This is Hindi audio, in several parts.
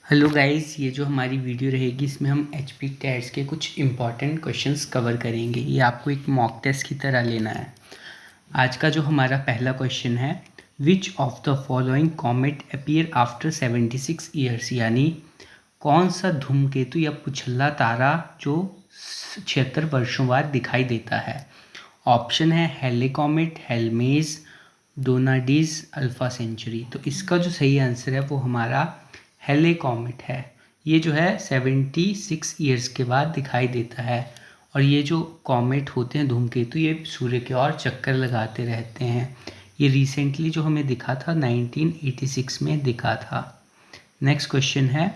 हेलो गाइस, ये जो हमारी वीडियो रहेगी इसमें हम एचपी टैट्स के कुछ इंपॉर्टेंट क्वेश्चंस कवर करेंगे। ये आपको एक मॉक टेस्ट की तरह लेना है। आज का जो हमारा पहला क्वेश्चन है, विच of the following comet appear after 76 years, यानी कौन सा धूमकेतु या पुछल्ला तारा जो 76 वर्षों बाद दिखाई देता है। ऑप्शन है हेले कॉमेट, हेलमेज, डोनाडीज, अल्फा सेंचुरी। तो इसका जो सही आंसर है वो हमारा हेले कॉमेट है। ये जो है 76 ईयर्स के बाद दिखाई देता है। और ये जो कॉमेट होते हैं धूमकेतु, ये सूर्य की ओर चक्कर लगाते रहते हैं। ये रिसेंटली जो हमें दिखा था 1986 में दिखा था। नेक्स्ट क्वेश्चन है,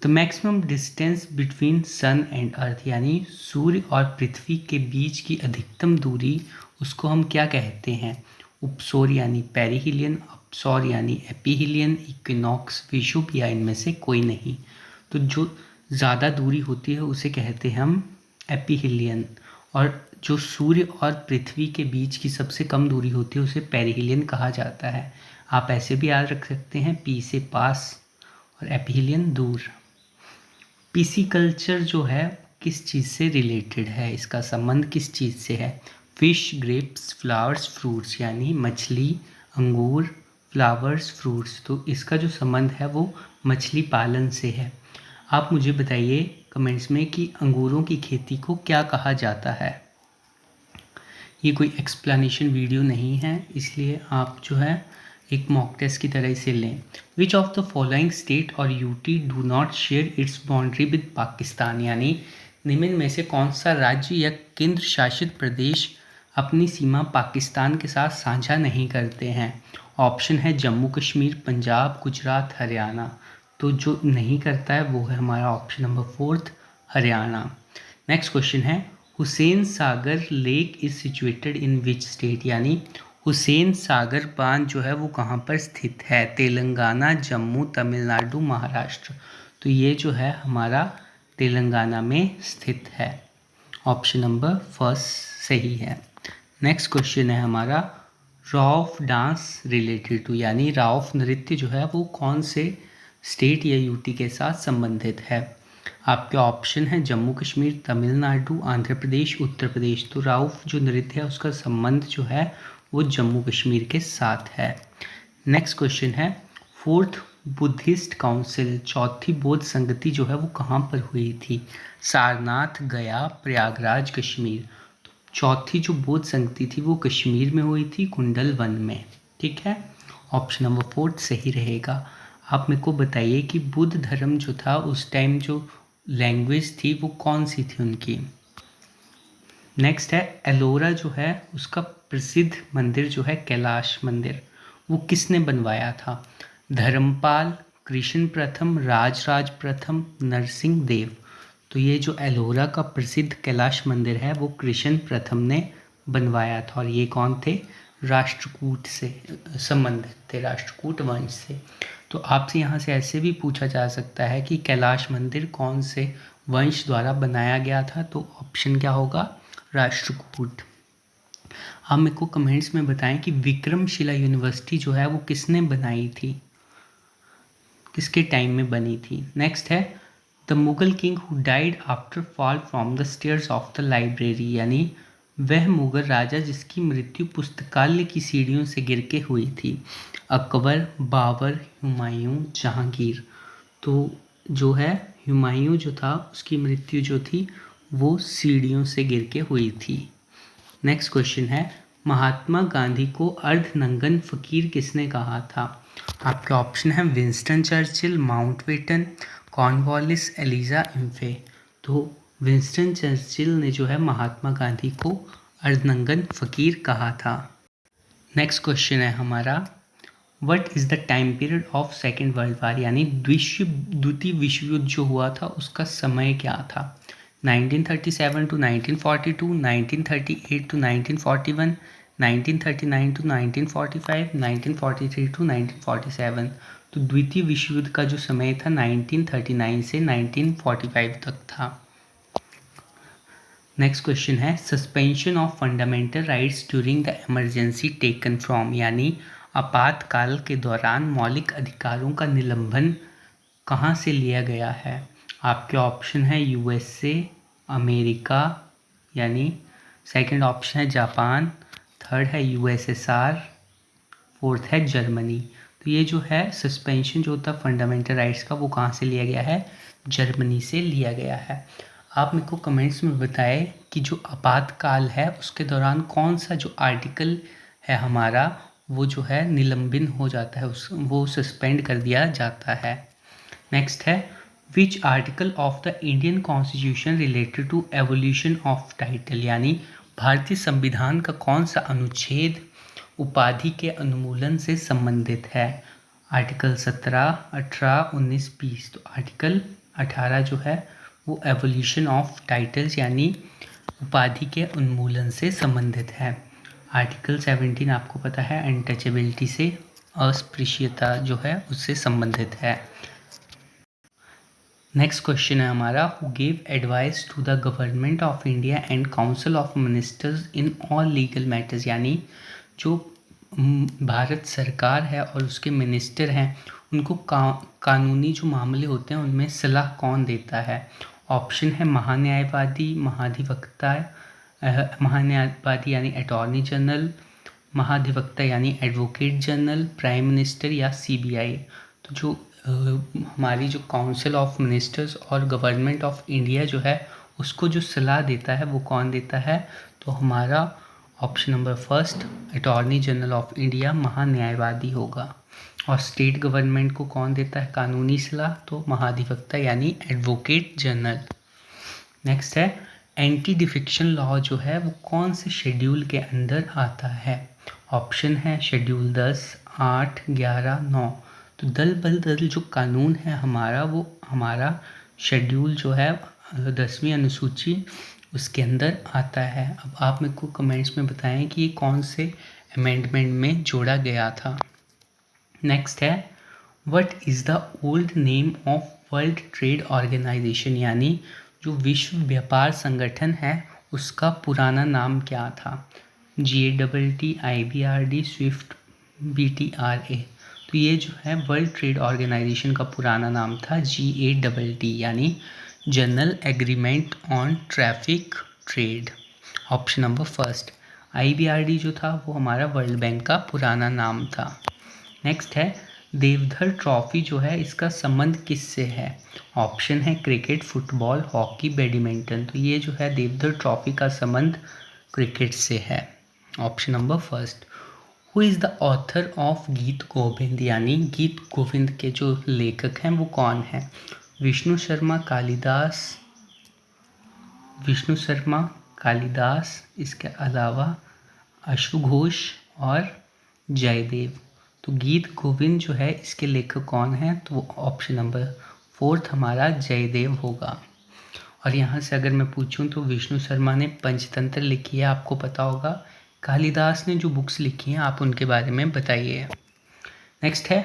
the maximum distance between sun and earth, यानी सूर्य और पृथ्वी के बीच की अधिकतम दूरी, उसको हम क्या कहते हैं। उपसौर यानी पेरिहिलियन, अपसौर यानी एपिहिलियन, इक्विनॉक्स, विषुव या इनमें से कोई नहीं। तो जो ज़्यादा दूरी होती है उसे कहते हैं हम एपिहिलियन, और जो सूर्य और पृथ्वी के बीच की सबसे कम दूरी होती है उसे पेरिहिलियन कहा जाता है। आप ऐसे भी याद रख सकते हैं, पी से पास और एपिहिलियन दूर। पिसिकल्चर जो है किस चीज़ से रिलेटेड है, इसका संबंध किस चीज़ से है। फिश, ग्रेप्स, फ्लावर्स, फ्रूट्स, यानी मछली, अंगूर, फ्लावर्स, फ्रूट्स। तो इसका जो संबंध है वो मछली पालन से है। आप मुझे बताइए कमेंट्स में कि अंगूरों की खेती को क्या कहा जाता है। ये कोई एक्सप्लेनेशन वीडियो नहीं है, इसलिए आप जो है एक मॉक टेस्ट की तरह इसे लें। Which of the following state और UT do not share its boundary with Pakistan, यानी निम्न में से कौन सा राज्य या केंद्र शासित प्रदेश अपनी सीमा पाकिस्तान के साथ साझा नहीं करते हैं। ऑप्शन है जम्मू कश्मीर, पंजाब, गुजरात, हरियाणा। तो जो नहीं करता है वो है हमारा option number 4, Haryana. Next question है, Hussain Sagar lake is situated in which state, यानी हुसैन सागर बांध जो है वो कहाँ पर स्थित है। तेलंगाना, जम्मू, तमिलनाडु, महाराष्ट्र। तो ये जो है हमारा तेलंगाना में स्थित है। ऑप्शन नंबर 1 सही है। नेक्स्ट क्वेश्चन है हमारा, रॉफ डांस रिलेटेड टू, यानी रॉफ नृत्य जो है वो कौन से स्टेट या यूटी के साथ संबंधित है। आपके ऑप्शन है जम्मू कश्मीर, तमिलनाडु, आंध्र प्रदेश, उत्तर प्रदेश। तो राउफ जो नृत्य है उसका संबंध जो है वो जम्मू कश्मीर के साथ है। नेक्स्ट क्वेश्चन है, 4th बुद्धिस्ट काउंसिल, चौथी बौद्ध संगति जो है वो कहाँ पर हुई थी। सारनाथ, गया, प्रयागराज, कश्मीर। तो चौथी जो बौद्ध संगति थी वो कश्मीर में हुई थी, कुंडल वन में। ठीक है, ऑप्शन नंबर 4 सही रहेगा। आप मेरे को बताइए कि बुद्ध धर्म जो था उस टाइम जो लैंग्वेज थी वो कौन सी थी उनकी। नेक्स्ट है, एलोरा जो है उसका प्रसिद्ध मंदिर जो है कैलाश मंदिर, वो किसने बनवाया था। धर्मपाल, कृष्ण प्रथम, राजराज प्रथम, नरसिंह देव। तो ये जो एलोरा का प्रसिद्ध कैलाश मंदिर है वो कृष्ण प्रथम ने बनवाया था, और ये कौन थे, राष्ट्रकूट से संबंधित थे, राष्ट्रकूट वंश से। तो आपसे यहाँ से ऐसे भी पूछा जा सकता है कि कैलाश मंदिर कौन से वंश द्वारा बनाया गया था। तो ऑप्शन क्या होगा, राष्ट्रकूट। आप मेरे को कमेंट्स में बताएं कि विक्रमशिला यूनिवर्सिटी जो है वो किसने बनाई थी, किसके टाइम में बनी थी। नेक्स्ट है, the Mughal king who died after fall from the stairs of the library, यानी वह मुगल राजा जिसकी मृत्यु पुस्तकालय की सीढ़ियों से गिर के हुई थी। अकबर, बाबर, हुमायूं, जहांगीर। तो जो है हुमायूं जो था उसकी मृत्यु जो थी वो सीढ़ियों से गिर के हुई थी। नेक्स्ट क्वेश्चन है, महात्मा गांधी को अर्धनंगन फकीर किसने कहा था। आपके ऑप्शन है Winston Churchill, Mountbatten, Cornwallis, Elijah Impey. तो विंस्टन चर्चिल ने जो है महात्मा गांधी को अर्धनंगन फकीर कहा था। नेक्स्ट क्वेश्चन है हमारा, what is the time period of second world war, यानी द्वितीय विश्व युद्ध जो हुआ था उसका समय क्या था। 1937 टू 1942, 1938 टू 1941, 1939 टू 1945, 1943 टू 1947। तो द्वितीय विश्व युद्ध का जो समय था 1939 से 1945 तक था। नेक्स्ट क्वेश्चन है, suspension of fundamental rights during the emergency taken from, यानी आपातकाल के दौरान मौलिक अधिकारों का निलंबन कहाँ से लिया गया है? आपके ऑप्शन है यूएसए, अमेरिका यानी सेकंड ऑप्शन है जापान, थर्ड है यूएसएसआर, फोर्थ है जर्मनी। तो ये जो है सस्पेंशन जो होता है फंडामेंटल राइट्स का, वो कहाँ से लिया गया है? जर्मनी से लिया गया है। आप मेरे को कमेंट्स में बताएं कि जो आपातकाल है उसके दौरान कौन सा जो आर्टिकल है हमारा, वो जो है निलंबित हो जाता है, वो सस्पेंड कर दिया जाता है। नेक्स्ट है which article of the Indian constitution related to evolution of title, यानी भारतीय संविधान का कौन सा अनुच्छेद उपाधि के उन्मूलन से संबंधित है? आर्टिकल 17, 18, 19, 20। तो आर्टिकल 18 जो है वो एवोल्यूशन ऑफ टाइटल्स यानी उपाधि के उन्मूलन से संबंधित है। आर्टिकल 17 आपको पता है अनटचेबिलिटी से, अस्पृश्यता जो है उससे संबंधित है। नेक्स्ट क्वेश्चन है हमारा, who gave advice to the government of India and council of ministers in all legal matters, यानी जो भारत सरकार है और उसके मिनिस्टर हैं उनको कानूनी जो मामले होते हैं उनमें सलाह कौन देता है? ऑप्शन है महान्यायवादी, महाधिवक्ता, महान्यायवादी यानी अटॉर्नी जनरल, महाधिवक्ता यानी एडवोकेट जनरल, प्राइम मिनिस्टर या सीबीआई। तो जो हमारी जो काउंसिल ऑफ मिनिस्टर्स और गवर्नमेंट ऑफ इंडिया जो है उसको जो सलाह देता है वो कौन देता है? तो हमारा option number first attorney general of India महान्यायवादी होगा। और स्टेट गवर्नमेंट को कौन देता है कानूनी सलाह? तो महाधिवक्ता यानी एडवोकेट जनरल। नेक्स्ट है एंटी डिफेक्शन लॉ जो है वो कौन से शेड्यूल के अंदर आता है? ऑप्शन है शेड्यूल 10, 8, 11, 9। तो दल बल दल जो कानून है हमारा वो हमारा शेड्यूल जो है 10वीं अनुसूची उसके अंदर आता है। अब आप मेरे को कमेंट्स में बताएं कि ये कौन से अमेंडमेंट में जोड़ा गया था। नेक्स्ट है what is the old name of world trade organisation, यानी जो विश्व व्यापार संगठन है उसका पुराना नाम क्या था? GATT, IBRD, Swift, BTRA। तो ये जो है वर्ल्ड ट्रेड ऑर्गेनाइजेशन का पुराना नाम था GATT यानी general agreement on traffic trade. Option number first. IBRD जो था वो हमारा वर्ल्ड बैंक का पुराना नाम था। नेक्स्ट है देवधर ट्रॉफी जो है इसका संबंध किससे है? ऑप्शन है क्रिकेट, फुटबॉल, हॉकी, बैडमिंटन। तो ये जो है देवधर ट्रॉफी का संबंध क्रिकेट से है। Option number first. Who is the author of गीत गोविंद, यानी गीत गोविंद के जो लेखक हैं वो कौन है? विष्णु शर्मा, कालिदास, इसके अलावा अश्व घोष और जयदेव। तो गीत गोविंद जो है इसके लेखक कौन है? तो वो ऑप्शन नंबर फोर्थ हमारा जयदेव होगा। और यहाँ से अगर मैं पूछूं तो विष्णु शर्मा ने पंचतंत्र लिखी है, आपको पता होगा। कालिदास ने जो बुक्स लिखी हैं आप उनके बारे में बताइए। नेक्स्ट है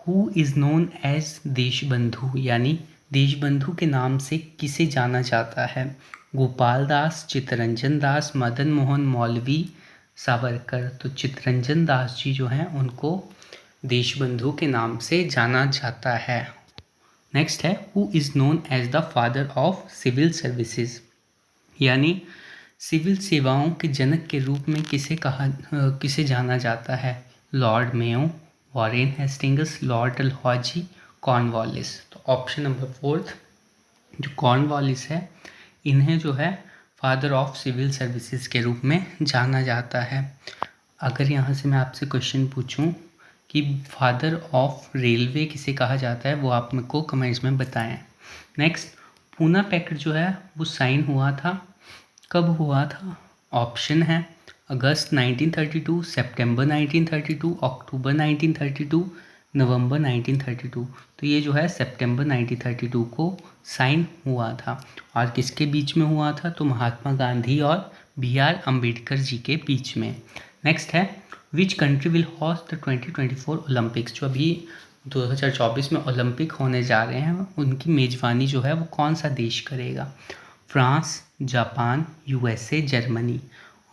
who is known as Deshbandhu, यानी देशबंधु के नाम से किसे जाना जाता है? गोपाल दास, चित्तरंजन दास, मदन मोहन मौलवी, सावरकर। तो चित्तरंजन दास जी जो हैं उनको देशबंधु के नाम से जाना जाता है। नेक्स्ट है who is known as the father of civil services, यानी सिविल सेवाओं के जनक के रूप में किसे जाना जाता है? Lord Mayo, Warren Hastings, Lord Dalhousie, Cornwallis. तो ऑप्शन नंबर फोर्थ जो कॉर्नवालिस है इन्हें जो है फादर ऑफ सिविल सर्विसेज के रूप में जाना जाता है। अगर यहाँ से मैं आपसे क्वेश्चन पूछूं कि फादर ऑफ रेलवे किसे कहा जाता है वो आप मेरे को कमेंट्स में बताएं। नेक्स्ट पूना पैक्ट जो है वो साइन हुआ था, कब हुआ था? ऑप्शन है अगस्त 1932, सितंबर 1932, अक्टूबर 1932, नवंबर 1932। तो ये जो है सितंबर 1932 को साइन हुआ था। और किसके बीच में हुआ था? तो महात्मा गांधी और BR अम्बेडकर जी के बीच में। नेक्स्ट है which country will host the 2024 Olympics, जो अभी 2024 में ओलंपिक होने जा रहे हैं उनकी मेज़बानी जो है वो कौन सा देश करेगा? France, Japan, USA, Germany.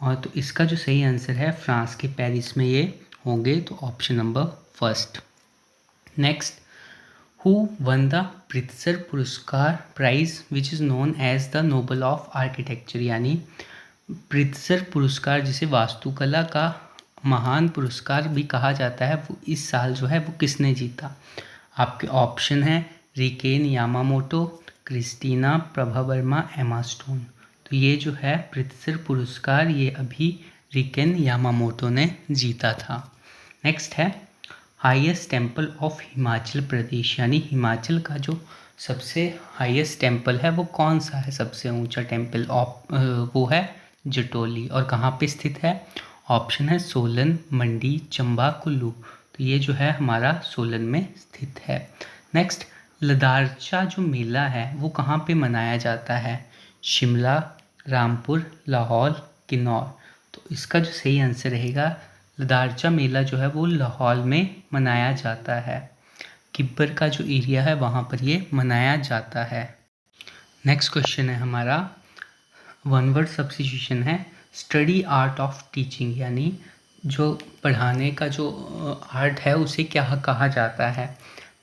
और तो इसका जो सही आंसर है फ्रांस के पेरिस में ये होंगे। तो option number first. Next who won the Pritzker पुरस्कार prize which is known as the Nobel of architecture, यानी प्रित्जर पुरस्कार जिसे वास्तुकला का महान पुरस्कार भी कहा जाता है, वो इस साल जो है वो किसने जीता। आपके ऑप्शन हैं Riken Yamamoto, Christina, Prabha Varma, Emma Stone. तो ये जो है प्रित्जर पुरस्कार ये अभी रिकेन यामामोटो ने जीता था। नेक्स्ट है highest temple of Himachal Pradesh, यानी हिमाचल का जो सबसे हाईएस्ट टेम्पल है वो कौन सा है, सबसे ऊंचा टेम्पल वो है जटोली। और कहाँ पे स्थित है, ऑप्शन है सोलन, मंडी, चंबा, कुल्लू। तो ये जो है हमारा सोलन में स्थित है। नेक्स्ट लदारचा जो मेला है वो कहाँ पे मनाया जाता है, शिमला, रामपुर, लाहौल, किन्नौर। तो इसका जो सही आंसर रहेगा लदारचा मेला जो है वो लाहौल में मनाया जाता है। किब्बर का जो एरिया है वहाँ पर ये मनाया जाता है। नेक्स्ट क्वेश्चन है हमारा वन वर्ड सब्स्टिट्यूशन है स्टडी आर्ट ऑफ टीचिंग, यानी जो पढ़ाने का जो आर्ट है उसे क्या कहा जाता है,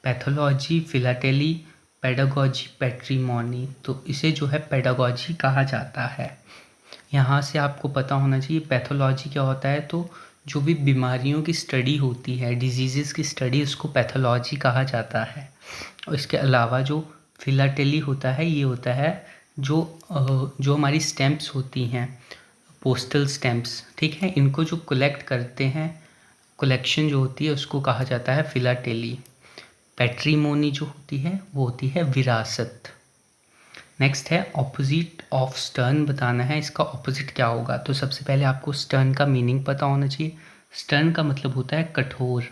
पैथोलॉजी, फिलाटेली, पेडागोजी, पैट्रीमोनी। तो इसे जो है पेडागोजी कहा जाता है। यहाँ से आपको पता होना चाहिए पैथोलॉजी क्या होता है, तो जो भी बीमारियों की स्टडी होती है, डिजीज़ की स्टडी, उसको पैथोलॉजी कहा जाता है। और इसके अलावा जो फिलाटेली होता है ये होता है जो हमारी स्टैम्प्स होती हैं, पोस्टल स्टैम्प्स, ठीक है, इनको जो कलेक्ट करते हैं, कलेक्शन जो होती है उसको कहा जाता है फिलाटेली। पैट्रीमोनी जो होती है वो होती है विरासत। नेक्स्ट है ऑपोजिट ऑफ स्टर्न बताना है, इसका ऑपोजिट क्या होगा। तो सबसे पहले आपको स्टर्न का मीनिंग पता होना चाहिए। स्टर्न का मतलब होता है कठोर,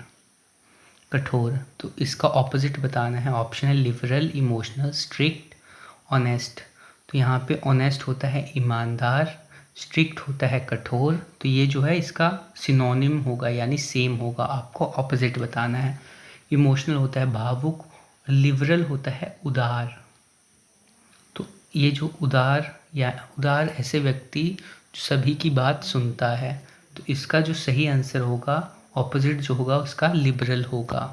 कठोर। तो इसका ऑपोजिट बताना है, ऑप्शन है लिबरल, इमोशनल, स्ट्रिक्ट, ऑनेस्ट। तो यहाँ पे ऑनेस्ट होता है ईमानदार, स्ट्रिक्ट होता है कठोर। तो ये जो है इसका सिनोनिम होगा यानी सेम होगा, आपको ऑपोजिट बताना है। इमोशनल होता है भावुक, लिबरल होता है उदार। तो ये जो उदार ऐसे व्यक्ति जो सभी की बात सुनता है। तो इसका जो सही आंसर होगा, ऑपोजिट जो होगा उसका लिबरल होगा।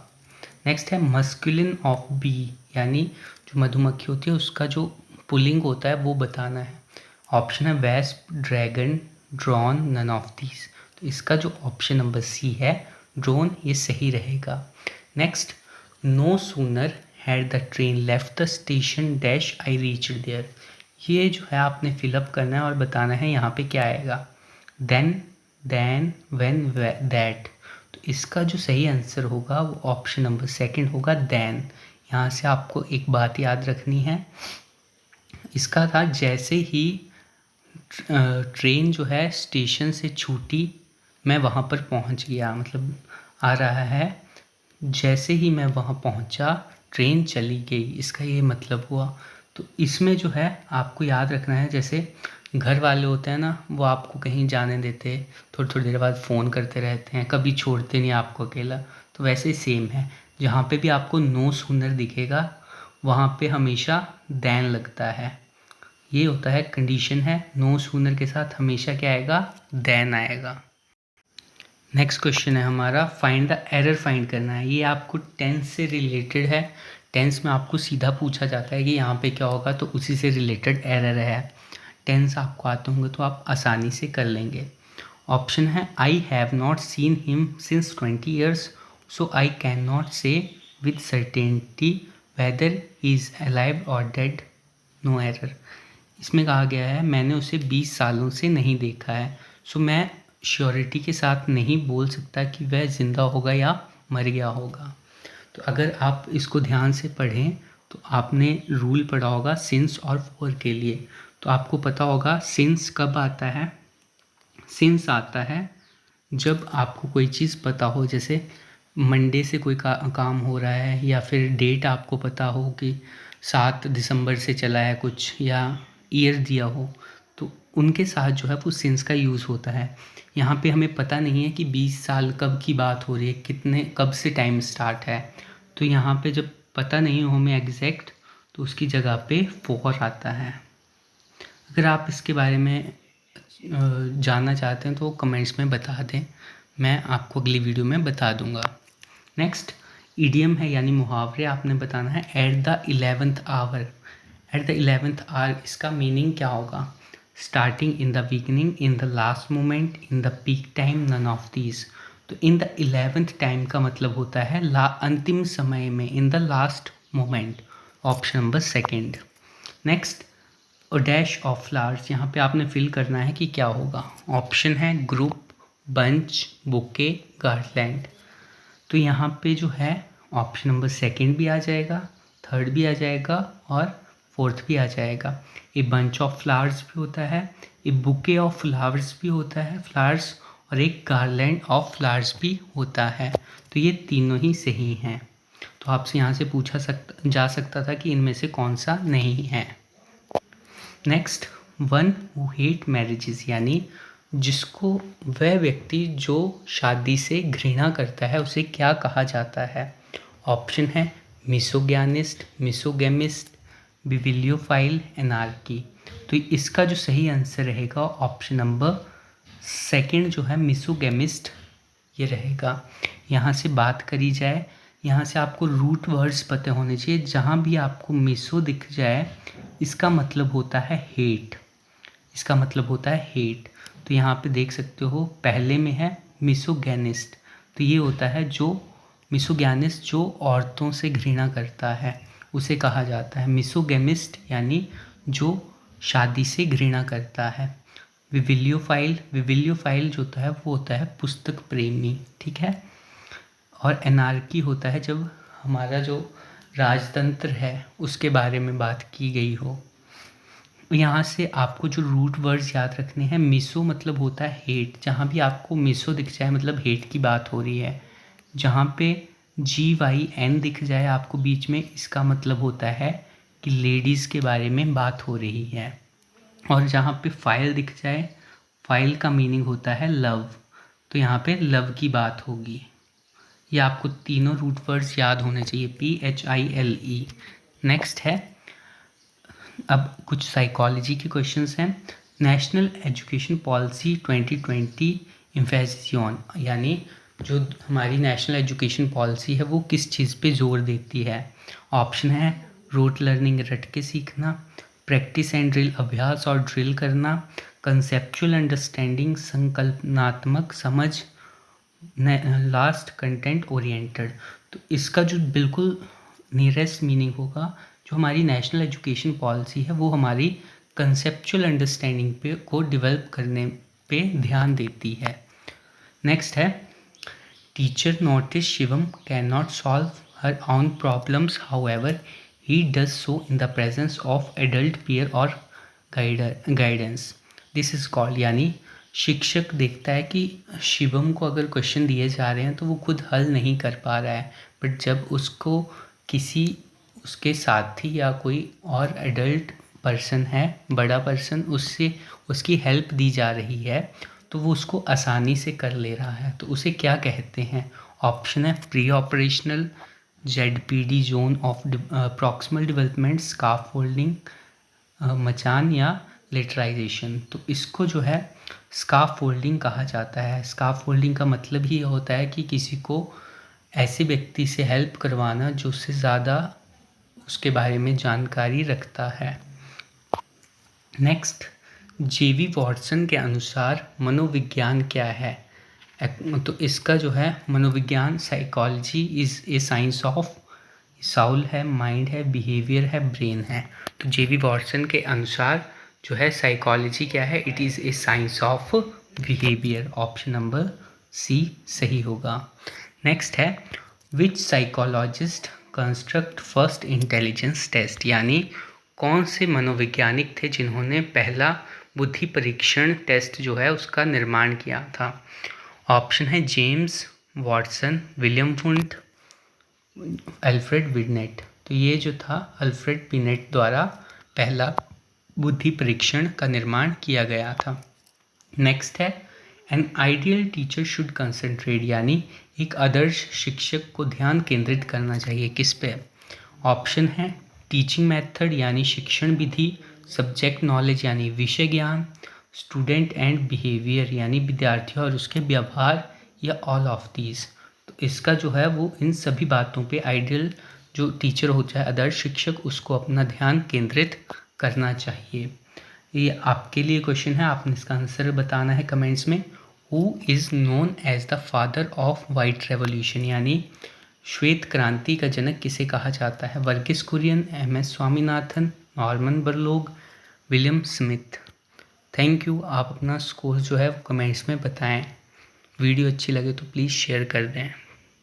नेक्स्ट है मस्कुलिन ऑफ बी, यानी जो मधुमक्खी होती है उसका जो पुल्लिंग होता है वो बताना है। ऑप्शन है wasp, dragon, drone, none of these. तो इसका जो ऑप्शन नंबर सी है ड्रोन, ये सही रहेगा। Next no sooner had the train left the station dash I reached there. ये जो है आपने फिलअप करना है और बताना है यहाँ पे क्या आएगा, देन, व्हेन, दैट। तो इसका जो सही आंसर होगा वो ऑप्शन नंबर सेकंड होगा देन। यहाँ से आपको एक बात याद रखनी है, इसका था जैसे ही ट्रेन जो है स्टेशन से छूटी मैं वहाँ पर पहुँच गया, मतलब आ रहा है जैसे ही मैं वहाँ पहुँचा ट्रेन चली गई, इसका ये मतलब हुआ। तो इसमें जो है आपको याद रखना है, जैसे घर वाले होते हैं ना वो आपको कहीं जाने देते, थोड़ी थोड़ी देर बाद फ़ोन करते रहते हैं, कभी छोड़ते नहीं आपको अकेला। तो वैसे ही सेम है, जहाँ पे भी आपको नो सूनर दिखेगा वहाँ पे हमेशा देन लगता है। ये होता है कंडीशन है, नो सूनर के साथ हमेशा क्या आएगा, देन आएगा। नेक्स्ट क्वेश्चन है हमारा फाइंड द एरर फाइंड करना है। ये आपको टेंस से रिलेटेड है। टेंस में आपको सीधा पूछा जाता है कि यहाँ पे क्या होगा, तो उसी से रिलेटेड एरर है। टेंस आपको आते होंगे तो आप आसानी से कर लेंगे। ऑप्शन है I have not seen him since 20 years so I can not say with certainty whether he is alive और डेड, नो एरर। इसमें कहा गया है मैंने उसे 20 सालों से नहीं देखा है, सो मैं श्योरिटी के साथ नहीं बोल सकता कि वह ज़िंदा होगा या मर गया होगा। तो अगर आप इसको ध्यान से पढ़ें तो आपने रूल पढ़ा होगा सिंस और फॉर के लिए। तो आपको पता होगा सिंस कब आता है, सिंस आता है जब आपको कोई चीज़ पता हो, जैसे मंडे से कोई काम हो रहा है, या फिर डेट आपको पता हो कि 7 दिसंबर से चला है कुछ, या ईयर दिया हो, तो उनके साथ जो है वो सिंस का यूज़ होता है। यहाँ पे हमें पता नहीं है कि 20 साल कब की बात हो रही है, कितने कब से टाइम स्टार्ट है। तो यहाँ पे जब पता नहीं हो हमें एग्जैक्ट, तो उसकी जगह पे फॉर आता है। अगर आप इसके बारे में जानना चाहते हैं तो कमेंट्स में बता दें, मैं आपको अगली वीडियो में बता दूंगा। नेक्स्ट इडियम है यानी मुहावरे, आपने बताना है at the 11th hour. At the 11th hour इसका मीनिंग क्या होगा? Starting, in the beginning, in the last moment, in the peak time, none of these. तो इन द 11th टाइम का मतलब होता है अंतिम समय में, इन the last moment. Option number second. Next, dash of flowers, यहाँ पे आपने फिल करना है कि क्या होगा। ऑप्शन है ग्रुप, बंच, बुके, गार्लैंड। तो यहाँ पे जो है ऑप्शन नंबर सेकेंड भी आ जाएगा, थर्ड भी आ जाएगा और फोर्थ भी आ जाएगा। ए बंच ऑफ फ्लावर्स भी होता है, ए बुके ऑफ फ्लावर्स भी होता है, फ्लावर्स, और एक गार्लैंड ऑफ फ्लावर्स भी होता है। तो ये तीनों ही सही हैं। तो आपसे यहाँ से पूछा जा सकता था कि इनमें से कौन सा नहीं है। Next, one who hate marriages, यानी जिसको, वह व्यक्ति जो शादी से घृणा करता है उसे क्या कहा जाता है। ऑप्शन है मिसोग्यानिस्ट, मिसोगेमिस्ट, बिबिलियोफाइल, एनार्की। तो इसका जो सही आंसर रहेगा ऑप्शन नंबर सेकंड जो है मिसोगेमिस्ट, ये रहेगा। यहाँ से बात करी जाए, यहाँ से आपको रूट वर्ड्स पता होने चाहिए। जहाँ भी आपको मिसो दिख जाए इसका मतलब होता है हेट, इसका मतलब होता है हेट। तो यहाँ पे देख सकते हो पहले में है मिसोगैनिस्ट, तो ये होता है जो मिसोगैनिस्ट जो औरतों से घृणा करता है उसे कहा जाता है मिसोगेमिस्ट, यानी जो शादी से घृणा करता है। विविलियोफाइल, विविलियोफाइल जो होता है वो होता है पुस्तक प्रेमी, ठीक है। और एनार्की होता है जब हमारा जो राजतंत्र है उसके बारे में बात की गई हो। यहाँ से आपको जो रूट वर्ड्स याद रखने हैं, मिसो मतलब होता है हेट, जहाँ भी आपको मिसो दिख जाए मतलब हेट की बात हो रही है। जहाँ पे GYN दिख जाए आपको बीच में, इसका मतलब होता है कि लेडीज़ के बारे में बात हो रही है। और जहाँ पे फाइल दिख जाए, फाइल का मीनिंग होता है लव, तो यहाँ पे लव की बात होगी। ये आपको तीनों रूट वर्ड्स याद होने चाहिए, PHILE। नेक्स्ट है, अब कुछ साइकोलॉजी के क्वेश्चंस हैं। National education policy 2020 emphasis on, यानी जो हमारी नेशनल एजुकेशन पॉलिसी है वो किस चीज़ पे जोर देती है। ऑप्शन है रोट लर्निंग, रट के सीखना, प्रैक्टिस एंड ड्रिल, अभ्यास और ड्रिल करना, कंसेप्चुअल अंडरस्टैंडिंग, संकल्पनात्मक समझ, लास्ट कंटेंट ओरिएंटेड। तो इसका जो बिल्कुल नियरेस्ट मीनिंग होगा, जो हमारी नेशनल एजुकेशन पॉलिसी है वो हमारी कंसेप्चुअल अंडरस्टैंडिंग पे को डेवलप करने पे ध्यान देती है। नेक्स्ट है, teacher notice Shivam can not solve her own problems, however he does so in the presence of adult peer और गाइडेंस, दिस इज कॉल्ड, यानी शिक्षक देखता है कि शिवम को अगर क्वेश्चन दिए जा रहे हैं तो वो खुद हल नहीं कर पा रहा है, बट जब उसको किसी उसके साथी या कोई और एडल्ट पर्सन है, बड़ा पर्सन, उससे उसकी हेल्प दी जा रही है तो वो उसको आसानी से कर ले रहा है, तो उसे क्या कहते हैं। ऑप्शन है pre operational, ZPD zone of proximal development, scaffolding, मचान या लिटराइजेशन। तो इसको जो है स्काफोल्डिंग कहा जाता है। स्काफोल्डिंग का मतलब ही होता है कि किसी को ऐसे व्यक्ति से हेल्प करवाना जो उससे ज़्यादा उसके बारे में जानकारी रखता है। नेक्स्ट, JV वॉटसन के अनुसार मनोविज्ञान क्या है। तो इसका जो है मनोविज्ञान, psychology is a science of, Saul है, माइंड है, बिहेवियर है, ब्रेन है। तो JV वॉटसन के अनुसार जो है साइकोलॉजी क्या है, it is a science of behaviour. Option number C सही होगा। नेक्स्ट है, which psychologist construct first intelligence test, यानी कौन से मनोवैज्ञानिक थे जिन्होंने पहला बुद्धि परीक्षण टेस्ट जो है उसका निर्माण किया था। ऑप्शन है James Watson, William Wundt, Alfred beneath. तो ये जो था अल्फ्रेड बिनेट द्वारा पहला बुद्धि परीक्षण का निर्माण किया गया था। नेक्स्ट है, an ideal teacher should concentrate, यानी एक आदर्श शिक्षक को ध्यान केंद्रित करना चाहिए किस पे। ऑप्शन है टीचिंग मेथड यानी शिक्षण विधि, सब्जेक्ट नॉलेज यानी विषय ज्ञान, स्टूडेंट एंड बिहेवियर यानी विद्यार्थी और उसके व्यवहार, या ऑल ऑफ दीज। तो इसका जो है वो इन सभी बातों पे आइडियल जो टीचर होता है, आदर्श शिक्षक, उसको अपना ध्यान केंद्रित करना चाहिए। ये आपके लिए क्वेश्चन है, आपने इसका आंसर बताना है कमेंट्स में। Who is known as the father of white revolution, यानी श्वेत क्रांति का जनक किसे कहा जाता है? Verghese Kurien, MS. Swaminathan, Norman Borlaug, William Smith. Thank you. आप अपना स्कोर जो है वो कमेंट्स में बताएं। वीडियो अच्छी लगे तो प्लीज़ शेयर कर दें।